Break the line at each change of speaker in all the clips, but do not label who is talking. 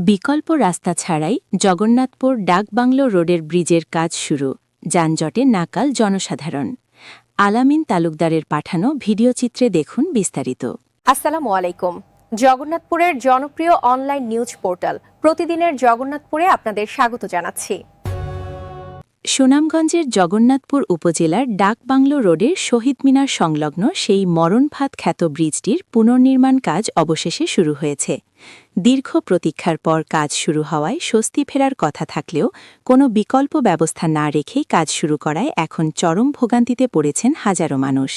বিকল্প রাস্তা ছাড়াই জগন্নাথপুর ডাকবাংলো রোডের ব্রিজের কাজ শুরু, যানজটে নাকাল জনসাধারণ। আলামিন তালুকদারের পাঠানো ভিডিওচিত্রে দেখুন বিস্তারিত।
আসসালামু আলাইকুম। জগন্নাথপুরের জনপ্রিয় অনলাইন নিউজ পোর্টাল প্রতিদিনের জগন্নাথপুরে আপনাদের স্বাগত জানাচ্ছি।
সুনামগঞ্জের জগন্নাথপুর উপজেলার ডাকবাংলো রোডের শহীদ মিনার সংলগ্ন সেই মরণফাঁদ খ্যাত ব্রিজটির পুনর্নির্মাণ কাজ অবশেষে শুরু হয়েছে। দীর্ঘ প্রতীক্ষার পর কাজ শুরু হওয়ায় স্বস্তি ফেরার কথা থাকলেও কোনো বিকল্প ব্যবস্থা না রেখেই কাজ শুরু করায় এখন চরম ভোগান্তিতে পড়েছেন হাজারো মানুষ।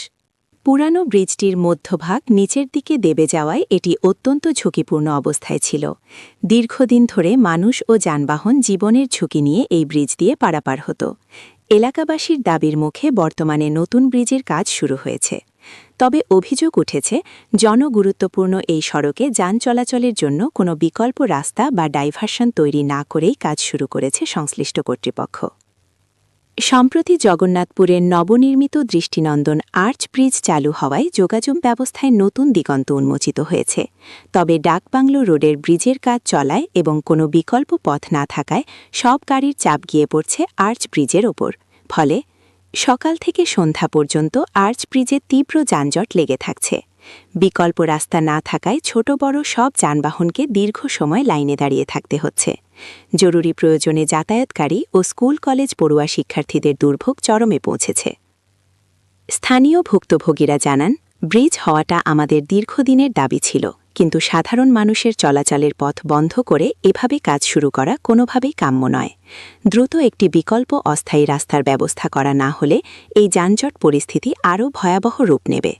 পুরানো ব্রিজটির মধ্যভাগ নিচের দিকে দেবে যাওয়ায় এটি অত্যন্ত ঝুঁকিপূর্ণ অবস্থায় ছিল। দীর্ঘদিন ধরে মানুষ ও যানবাহন জীবনের ঝুঁকি নিয়ে এই ব্রিজ দিয়ে পারাপার হতো। এলাকাবাসীর দাবির মুখে বর্তমানে নতুন ব্রিজের কাজ শুরু হয়েছে। তবে অভিযোগ উঠেছে, জনগুরুত্বপূর্ণ এই সড়কে যান চলাচলের জন্য কোনো বিকল্প রাস্তা বা ডাইভারশন তৈরি না করেই কাজ শুরু করেছে সংশ্লিষ্ট কর্তৃপক্ষ। সম্প্রতি জগন্নাথপুরের নবনির্মিত দৃষ্টিনন্দন আর্চ ব্রিজ চালু হওয়ায় যোগাযোগ ব্যবস্থায় নতুন দিগন্ত উন্মোচিত হয়েছে। তবে ডাকবাংলো রোডের ব্রিজের কাজ চলায় এবং কোনো বিকল্প পথ না থাকায় সব গাড়ির চাপ গিয়ে পড়ছে আর্চ ব্রিজের ওপর। ফলে সকাল থেকে সন্ধ্যা পর্যন্ত আর্চ ব্রিজে তীব্র যানজট লেগে থাকছে। বিকল্প রাস্তা না থাকায় ছোট বড় সব যানবাহনকে দীর্ঘ সময় লাইনে দাঁড়িয়ে থাকতে হচ্ছে। জরুরি প্রয়োজনে যাতায়াতকারী ও স্কুল কলেজ পড়ুয়া শিক্ষার্থীদের দুর্ভোগ চরমে পৌঁছেছে। স্থানীয় ভুক্তভোগীরা জানান, ব্রিজ হওয়াটা আমাদের দীর্ঘদিনের দাবি ছিল, কিন্তু সাধারণ মানুষের চলাচলের পথ বন্ধ করে এভাবে কাজ শুরু করা কোনোভাবেই কাম্য নয়। দ্রুত একটি বিকল্প অস্থায়ী রাস্তার ব্যবস্থা করা না হলে এই যানজট পরিস্থিতি আরও ভয়াবহ রূপ নেবে।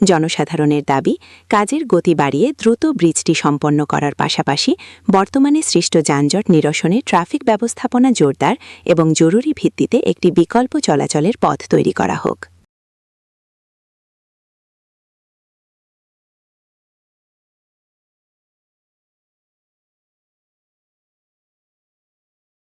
জনসাধারণের দাবি, কাজের গতি বাড়িয়ে দ্রুত ব্রিজটি সম্পন্ন করার পাশাপাশি বর্তমানে সৃষ্ট যানজট নিরসনে ট্রাফিক ব্যবস্থাপনা জোরদার এবং জরুরি ভিত্তিতে একটি বিকল্প চলাচলের পথ তৈরি করা হোক।